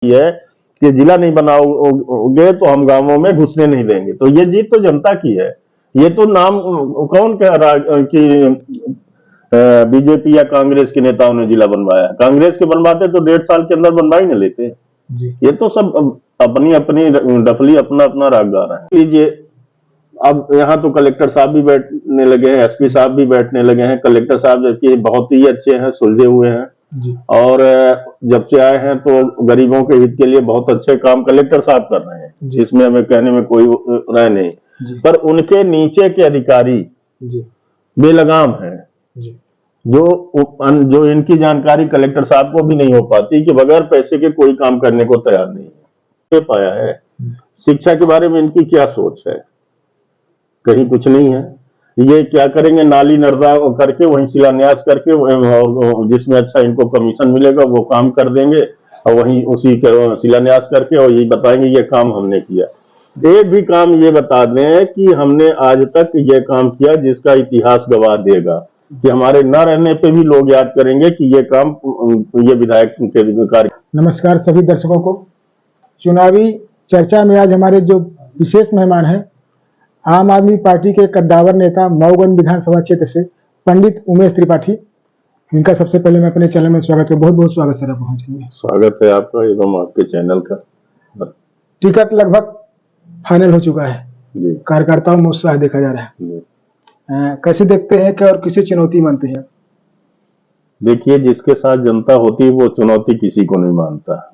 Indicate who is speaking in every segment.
Speaker 1: है कि जिला नहीं बनाओगे तो हम गांवों में घुसने नहीं देंगे। तो ये जीत तो जनता की है। ये तो नाम कौन कह रहा कि बीजेपी या कांग्रेस के नेताओं ने जिला बनवाया? कांग्रेस के बनवाते तो 1.5 साल के अंदर बनवा ही नहीं लेते। ये तो सब अपनी अपनी डफली अपना अपना राग गा रहा है। लीजिए, अब यहाँ तो कलेक्टर साहब भी बैठने लगे हैं, एसपी साहब भी बैठने लगे हैं। कलेक्टर साहब जबकि बहुत ही अच्छे हैं, सुलझे हुए हैं और जब से आए हैं तो गरीबों के हित के लिए बहुत अच्छे काम कलेक्टर साहब कर रहे हैं, जिसमें हमें कहने में कोई राय नहीं। पर उनके नीचे के अधिकारी बेलगाम हैं, जो इनकी जानकारी कलेक्टर साहब को भी नहीं हो पाती कि बगैर पैसे के कोई काम करने को तैयार नहीं है। पाया है शिक्षा के बारे में इनकी क्या सोच है? कहीं कुछ नहीं है। ये क्या करेंगे, नाली नर्दा करके वहीं शिलान्यास करके और जिसमें अच्छा इनको कमीशन मिलेगा वो काम कर देंगे और वहीं उसी शिलान्यास करके और यही बताएंगे ये काम हमने किया। एक भी काम ये बता दें कि हमने आज तक ये काम किया जिसका इतिहास गवाह देगा कि हमारे न रहने पे भी लोग याद करेंगे कि ये काम ये विधायक के कार्य।
Speaker 2: नमस्कार सभी दर्शकों को। चुनावी चर्चा में आज हमारे जो विशेष मेहमान हैं, आम आदमी पार्टी के कद्दावर नेता मऊगंज विधानसभा क्षेत्र से पंडित उमेश त्रिपाठी, इनका सबसे पहले मैं अपने चैनल में स्वागत करता हूं। बहुत बहुत स्वागत सर, आप पहुंचेंगे।
Speaker 1: स्वागत है आपका एवं आपके चैनल का।
Speaker 2: टिकट लगभग फाइनल हो चुका है, कार्यकर्ताओं में उत्साह देखा जा रहा है। कैसे देखते हैं कि और किसी चुनौती मानते हैं?
Speaker 1: देखिए, जिसके साथ जनता होती है वो चुनौती किसी को नहीं मानता।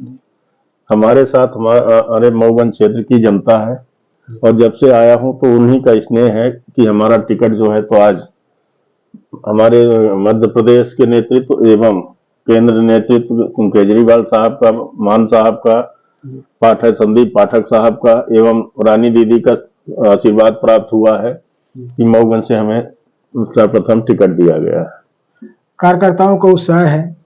Speaker 1: हमारे साथ हमारे मऊगंज क्षेत्र की जनता है और जब से आया हूं तो उन्हीं का स्नेह है कि हमारा टिकट जो है तो आज हमारे मध्य प्रदेश के नेतृत्व एवं केंद्र नेतृत्व केजरीवाल साहब का, मान साहब का, पाठक संदीप पाठक साहब का एवं रानी दीदी का आशीर्वाद प्राप्त हुआ है कि मऊगंज से हमें सर्वप्रथम टिकट दिया गया है।
Speaker 2: कार्यकर्ताओं का उत्साह है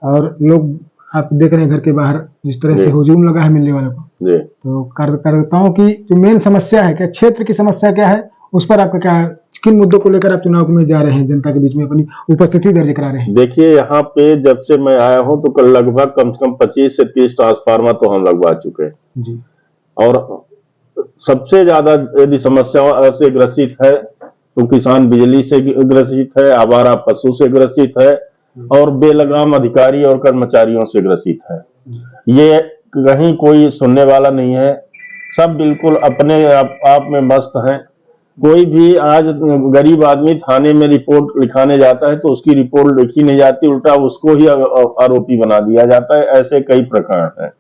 Speaker 2: और लोग आप देख रहे हैं घर के बाहर जिस तरह से हुजूम लगा है मिलने वालों को। तो कार्यकर्ताओं की जो मेन समस्या है, क्या क्षेत्र की समस्या क्या है, उस पर आपका क्या, किन मुद्दों को लेकर आप चुनाव में जा रहे हैं, जनता के बीच में अपनी उपस्थिति दर्ज करा रहे हैं?
Speaker 1: देखिए, यहाँ पे जब से मैं आया हूँ तो लगभग कम से कम 25 से 30 ट्रांसफार्मर तो हम लगवा चुके हैं। और सबसे ज्यादा यदि समस्याओं से ग्रसित है तो किसान बिजली से ग्रसित है, आवारा पशु से ग्रसित है और बेलगाम अधिकारी और कर्मचारियों से ग्रसित है। ये कहीं कोई सुनने वाला नहीं है, सब बिल्कुल अपने आप में मस्त हैं। कोई भी आज गरीब आदमी थाने में रिपोर्ट लिखाने जाता है तो उसकी रिपोर्ट लिखी नहीं जाती, उल्टा उसको ही आरोपी बना दिया जाता है। ऐसे कई प्रकरण हैं।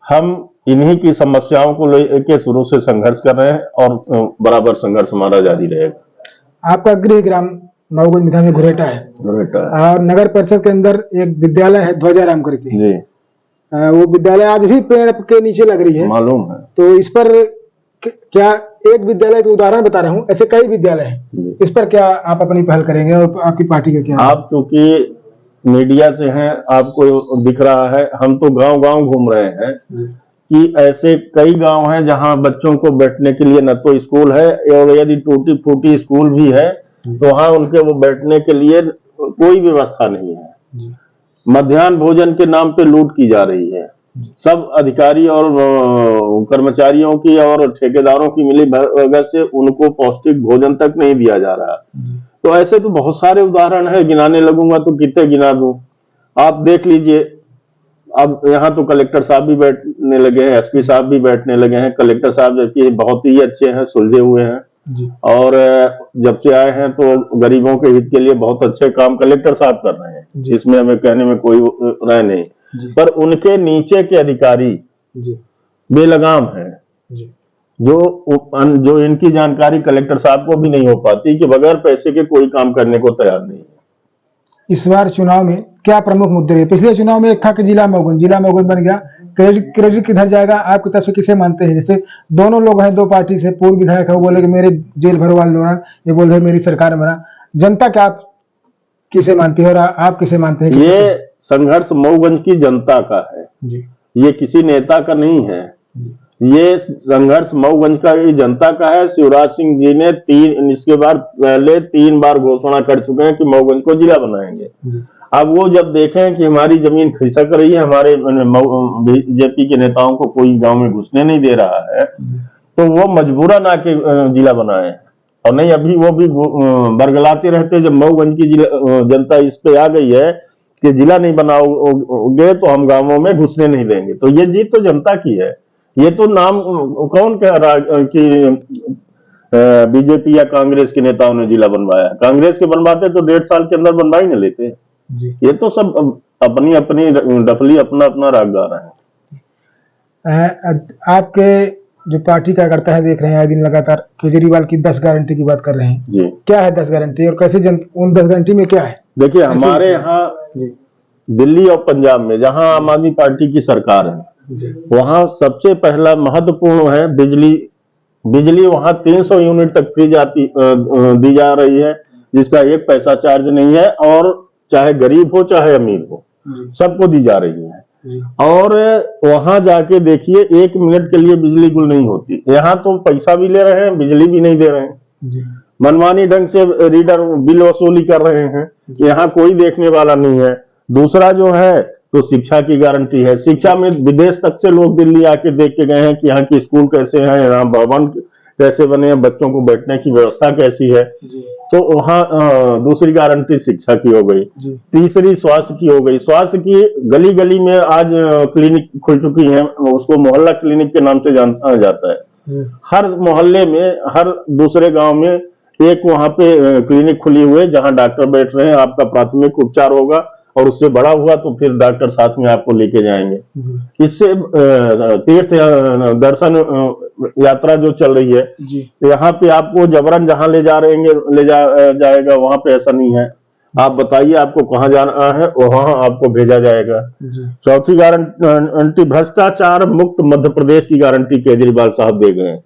Speaker 1: हम इन्हीं की समस्याओं को लेकर शुरू से संघर्ष कर रहे हैं और बराबर संघर्ष हमारा जारी रहेगा।
Speaker 2: आपका गृह ग्राम मऊगंज विधान में घुरेटा है और नगर परिषद के अंदर एक विद्यालय है ध्वजाराम करके जी। वो विद्यालय आज भी पेड़ के नीचे लग रही है, मालूम है। तो इस पर क्या, एक विद्यालय का उदाहरण बता रहा हूँ, ऐसे कई विद्यालय हैं, इस पर क्या आप अपनी पहल करेंगे और आपकी पार्टी का क्या?
Speaker 1: आप क्योंकि मीडिया से हैं, आपको दिख रहा है, हम तो गांव गांव घूम रहे हैं कि ऐसे कई गांव हैं जहां बच्चों को बैठने के लिए न तो स्कूल है और यदि टूटी फूटी स्कूल भी है तो वहां उनके वो बैठने के लिए कोई व्यवस्था नहीं है। मध्याह्न भोजन के नाम पे लूट की जा रही है। सब अधिकारी और कर्मचारियों की और ठेकेदारों की मिली भगत से उनको पौष्टिक भोजन तक नहीं दिया जा रहा। तो ऐसे तो बहुत सारे उदाहरण है, गिनाने लगूंगा तो कितने गिना दूं। आप देख लीजिए, अब यहाँ तो कलेक्टर साहब भी बैठने लगे हैं, एसपी साहब भी बैठने लगे हैं। कलेक्टर साहब जबकि बहुत ही अच्छे हैं, सुलझे हुए हैं और जब से आए हैं तो गरीबों के हित के लिए बहुत अच्छे काम कलेक्टर साहब कर रहे हैं, जिसमें हमें कहने में कोई राय नहीं। पर उनके नीचे के अधिकारी बेलगाम हैं, जो इनकी जानकारी कलेक्टर साहब को भी नहीं हो पाती कि बगैर पैसे के कोई काम करने को तैयार नहीं है।
Speaker 2: इस बार चुनाव में क्या प्रमुख मुद्दे रहे? पिछले चुनाव में एक था कि जिला मऊगंज बन गया, क्रेडिट किधर जाएगा, आपकी तरफ से किसे मानते हैं? जैसे दोनों लोग हैं दो पार्टी से, पूर्व विधायक है, वो बोले कि मेरे जेल भरवाल दौरान, ये बोल रहे मेरी सरकार बना। जनता क्या आप किसे मानती है और आप किसे मानते हैं?
Speaker 1: ये संघर्ष मऊगंज की जनता का है जी। ये किसी नेता का नहीं है, ये संघर्ष मऊगंज का ही जनता का है। शिवराज सिंह जी ने इसके बाद पहले 3 बार घोषणा कर चुके हैं कि मऊगंज को जिला बनाएंगे। अब वो जब देखें कि हमारी जमीन खिसक रही है, हमारे बीजेपी के नेताओं को कोई गांव में घुसने नहीं दे रहा है, तो वो मजबूरन आके जिला बनाए। और नहीं अभी वो भी बरगलाते रहते, जब मऊगंज की जनता इस पे आ गई है कि जिला नहीं बनाओगे तो हम गांवों में घुसने नहीं देंगे, तो ये जीत तो जनता की है। ये तो नाम कौन कह रहा कि बीजेपी या कांग्रेस के नेताओं ने जिला बनवाया? कांग्रेस के बनवाते तो 1.5 साल के अंदर बनवा ही न लेते। ये तो सब अपनी अपनी डफली अपना अपना राग गा रहे हैं।
Speaker 2: आपके जो पार्टी कार्यकर्ता है देख रहे हैं आए दिन लगातार केजरीवाल की 10 गारंटी की बात कर रहे हैं जी। क्या है 10 गारंटी और कैसे उन 10 गारंटी में क्या है? देखिए
Speaker 1: हमारे यहाँ दिल्ली और पंजाब में जहाँ आम आदमी पार्टी की सरकार है, वहाँ सबसे पहला महत्वपूर्ण है बिजली। बिजली वहाँ 300 यूनिट तक फ्री दी जा रही है, जिसका 1 पैसा चार्ज नहीं है, और चाहे गरीब हो चाहे अमीर हो सबको दी जा रही है। और वहां जाके देखिए 1 मिनट के लिए बिजली गुल नहीं होती। यहाँ तो पैसा भी ले रहे हैं, बिजली भी नहीं दे रहे हैं, मनमानी ढंग से रीडर बिल वसूली कर रहे हैं, यहाँ कोई देखने वाला नहीं है। दूसरा जो है तो शिक्षा की गारंटी है। शिक्षा में विदेश तक से लोग दिल्ली आके देख के गए हैं कि यहाँ की स्कूल कैसे हैं, यहाँ भवन कैसे बने हैं, बच्चों को बैठने की व्यवस्था कैसी है। तो वहाँ दूसरी गारंटी शिक्षा की हो गई। तीसरी स्वास्थ्य की हो गई। स्वास्थ्य की गली गली में आज क्लिनिक खुल चुकी है, उसको मोहल्ला क्लिनिक के नाम से जाना जाता है। हर मोहल्ले में, हर दूसरे गांव में एक वहां पे क्लिनिक खुली हुई है जहां डॉक्टर बैठ रहे हैं, आपका प्राथमिक उपचार होगा, और उससे बड़ा हुआ तो फिर डॉक्टर साथ में आपको लेके जाएंगे। इससे तीर्थ दर्शन यात्रा जो चल रही है, यहाँ पे आपको जबरन जहां ले जाएगा, वहां पे ऐसा नहीं है। आप बताइए आपको कहाँ जाना है, वहां आपको भेजा जाएगा। चौथी गारंटी भ्रष्टाचार मुक्त मध्य प्रदेश की गारंटी केजरीवाल साहब दे गए हैं।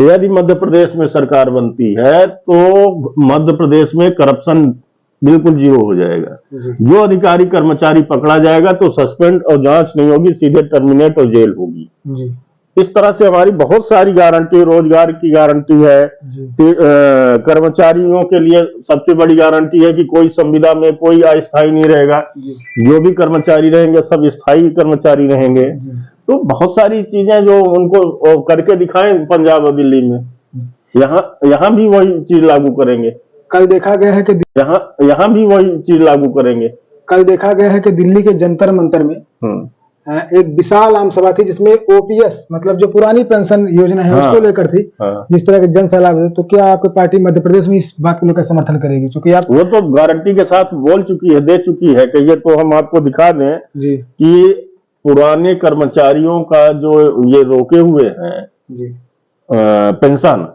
Speaker 1: यदि मध्य प्रदेश में सरकार बनती है तो मध्य प्रदेश में करप्शन बिल्कुल 0 हो जाएगा। जो अधिकारी कर्मचारी पकड़ा जाएगा तो सस्पेंड और जांच नहीं होगी, सीधे टर्मिनेट और जेल होगी। इस तरह से हमारी बहुत सारी गारंटी, रोजगार की गारंटी है। कर्मचारियों के लिए सबसे बड़ी गारंटी है कि कोई संविदा में कोई अस्थायी नहीं रहेगा, जो भी कर्मचारी रहेंगे सब स्थायी कर्मचारी रहेंगे। तो बहुत सारी चीजें जो उनको करके दिखाएं पंजाब और दिल्ली में, यहाँ भी वही चीज लागू करेंगे।
Speaker 2: कल देखा गया है कि
Speaker 1: यहाँ भी वही चीज लागू करेंगे।
Speaker 2: कल देखा गया है कि दिल्ली के जंतर मंतर में एक विशाल आम सभा थी जिसमें ओपीएस मतलब जो पुरानी पेंशन योजना है उसको लेकर थी, जिस तरह के जन सलाह। तो क्या आपकी पार्टी मध्य प्रदेश में इस बात को लेकर समर्थन करेगी? क्योंकि आप
Speaker 1: वो तो गारंटी के साथ बोल चुकी है, दे चुकी है कि ये तो हम आपको दिखा दें कि पुराने कर्मचारियों का जो ये रोके हुए हैं पेंशन,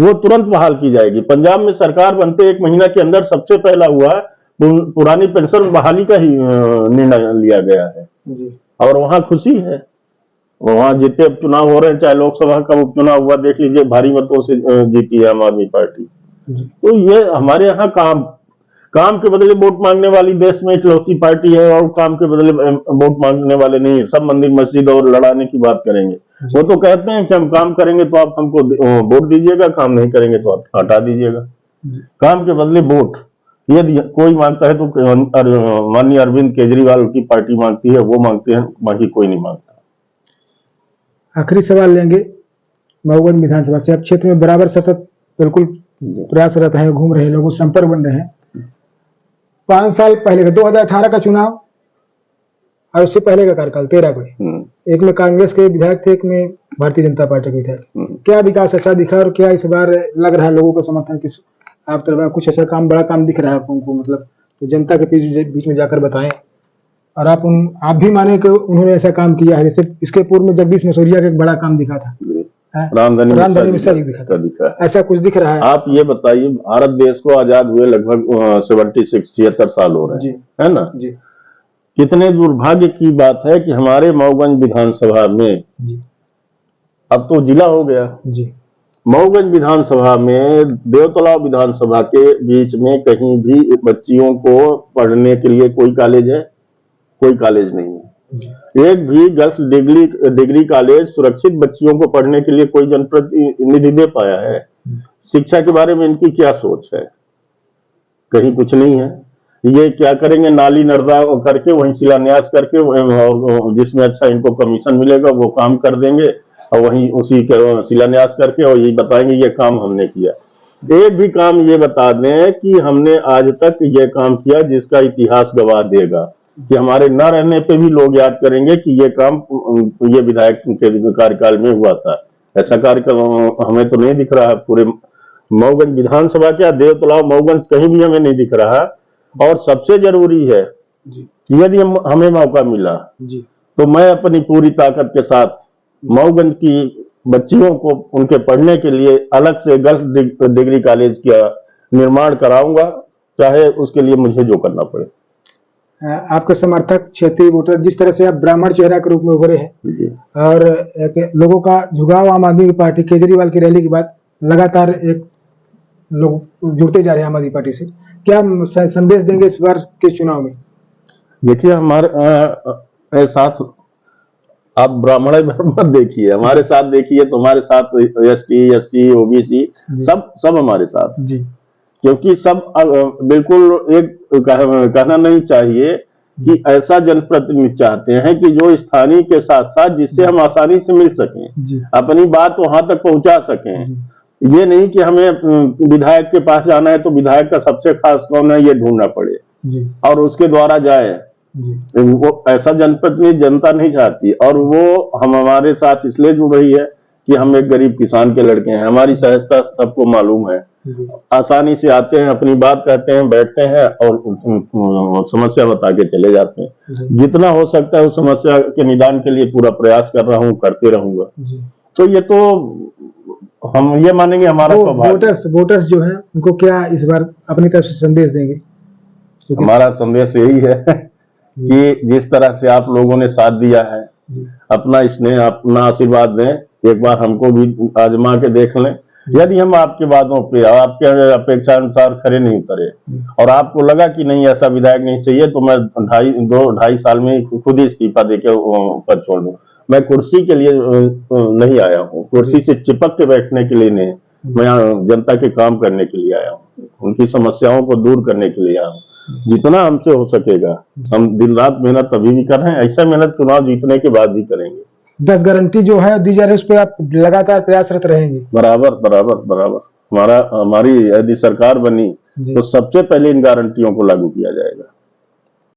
Speaker 1: वो तुरंत बहाल की जाएगी। पंजाब में सरकार बनते 1 महीना के अंदर सबसे पहला हुआ पुरानी पेंशन बहाली का ही निर्णय लिया गया है। और वहां खुशी है। वहां जितने चुनाव हो रहे हैं, चाहे लोकसभा का उपचुनाव हुआ देख लीजिए, भारी मतों से जीती है आम आदमी पार्टी। तो ये हमारे यहाँ काम के बदले वोट मांगने वाली देश में इकलौती पार्टी है, और काम के बदले वोट मांगने वाले नहीं है। सब मंदिर मस्जिद और लड़ाने की बात करेंगे। वो तो कहते हैं कि हम काम करेंगे तो आप हमको वोट दीजिएगा, काम नहीं करेंगे तो आप हटा दीजिएगा। काम के बदले वोट यदि कोई मांगता है तो माननीय अरविंद केजरीवाल की पार्टी मांगती है, वो मांगते हैं, बाकी कोई नहीं मांगता।
Speaker 2: आखिरी सवाल लेंगे मऊगंज विधानसभा से। अब क्षेत्र में बराबर सतत बिल्कुल प्रयासरत है, घूम रहे लोगों, संपर्क बन रहे हैं। 5 साल पहले का 2018 का चुनाव और उससे पहले का कार्यकाल 13 को, एक में कांग्रेस के विधायक थे, एक में भारतीय जनता पार्टी के विधायक। क्या विकास ऐसा दिखा और क्या इस बार लग रहा है लोगों को समर्थन किस आप तरफ कुछ ऐसा काम, बड़ा काम दिख रहा है आपको, मतलब तो जनता के बीच में जाकर बताएं। और आप भी माने कि उन्होंने ऐसा काम किया है, जैसे इसके पूर्व में जगदीश मसूरिया का एक बड़ा काम दिखा था, रामधनी मिश्रा जी दिखा, ऐसा कुछ दिख रहा है?
Speaker 1: आप ये बताइए, भारत देश को आजाद हुए लगभग 76 साल हो रहे हैं, है ना जी। कितने दुर्भाग्य की बात है कि हमारे मऊगंज विधानसभा में अब तो जिला हो गया जी। मऊगंज विधानसभा में देवतलाव विधानसभा के बीच में कहीं भी बच्चियों को पढ़ने के लिए कोई कॉलेज है? कोई कॉलेज नहीं है। एक भी गर्ल्स डिग्री कॉलेज सुरक्षित बच्चियों को पढ़ने के लिए कोई जनप्रतिनिधि दे पाया है? शिक्षा के बारे में इनकी क्या सोच है? कहीं कुछ नहीं है। ये क्या करेंगे, नाली नर्दा करके वहीं शिलान्यास करके और जिसमें अच्छा इनको कमीशन मिलेगा वो काम कर देंगे और वहीं उसी शिलान्यास करके और यही बताएंगे ये काम हमने किया। एक भी काम ये बता दें कि हमने आज तक ये काम किया जिसका इतिहास गवाह देगा कि हमारे न रहने पे भी लोग याद करेंगे कि ये काम ये विधायक के कार्यकाल में हुआ था। ऐसा कार्यक्रम हमें तो नहीं दिख रहा पूरे मऊगंज विधानसभा क्या देवतलाव मऊगंज कहीं भी हमें नहीं दिख रहा। और सबसे जरूरी है यदि हमें मौका मिला तो मैं अपनी पूरी ताकत के साथ मऊगंज की बच्चियों को उनके पढ़ने के लिए अलग से गर्ल्स डिग्री कॉलेज का निर्माण कराऊंगा, चाहे उसके लिए मुझे जो करना पड़े।
Speaker 2: आपके समर्थक क्षेत्रीय वोटर जिस तरह से आप ब्राह्मण चेहरा के रूप में उभरे हैं और लोगों का झुकाव आम आदमी की पार्टी केजरीवाल की रैली के बाद लगातार एक लोग जुड़ते जा रहे हैं आम आदमी पार्टी से, क्या संदेश देंगे इस बार के चुनाव में?
Speaker 1: देखिए हमारे साथ आप ब्राह्मण मत देखिए, हमारे साथ देखिए तो हमारे साथ ST SC OBC सब हमारे साथ जी, क्योंकि सब बिल्कुल एक कहना नहीं चाहिए कि ऐसा जनप्रतिनिधि चाहते हैं कि जो स्थानीय के साथ साथ जिससे हम आसानी से मिल सकें, अपनी बात वहां तक पहुंचा सकें। ये नहीं कि हमें विधायक के पास जाना है तो विधायक का सबसे खास कौन है ये ढूंढना पड़े और उसके द्वारा जाए। वो ऐसा जनप्रतिनिधि जनता नहीं चाहती और वो हमारे साथ इसलिए जुड़ रही है कि हम एक गरीब किसान के लड़के हैं। हमारी सहजता सबको मालूम है, आसानी से आते हैं, अपनी बात कहते हैं, बैठते हैं और समस्या बता के चले जाते हैं। जितना हो सकता है उस समस्या के निदान के लिए पूरा प्रयास कर रहा हूँ, करते रहूंगा। तो ये तो हम ये मानेंगे हमारा
Speaker 2: वोटर्स जो है उनको क्या इस बार अपनी तरफ से संदेश देंगे?
Speaker 1: हमारा संदेश यही है कि जिस तरह से आप लोगों ने साथ दिया है, अपना स्नेह अपना आशीर्वाद दें, एक बार हमको भी आजमा के देख लें। यदि हम आपके बातों पे आपके अपेक्षा अनुसार खरे नहीं उतरे और आपको लगा कि नहीं ऐसा विधायक नहीं चाहिए तो मैं 2-2.5 साल में खुद ही इस्तीफा देके पद छोड़ दूं। मैं कुर्सी के लिए नहीं आया हूँ, कुर्सी से चिपक के बैठने के लिए नहीं, मैं जनता के काम करने के लिए आया हूँ, उनकी समस्याओं को दूर करने के लिए आया हूँ। जितना हमसे हो सकेगा हम दिन रात मेहनत अभी भी कर रहे हैं, ऐसा मेहनत चुनाव जीतने के बाद भी करेंगे।
Speaker 2: 10 गारंटी जो है दी जा रही है उस पर आप लगातार प्रयासरत रहेंगे?
Speaker 1: बराबर हमारी यदि सरकार बनी तो सबसे पहले इन गारंटियों को लागू किया जाएगा।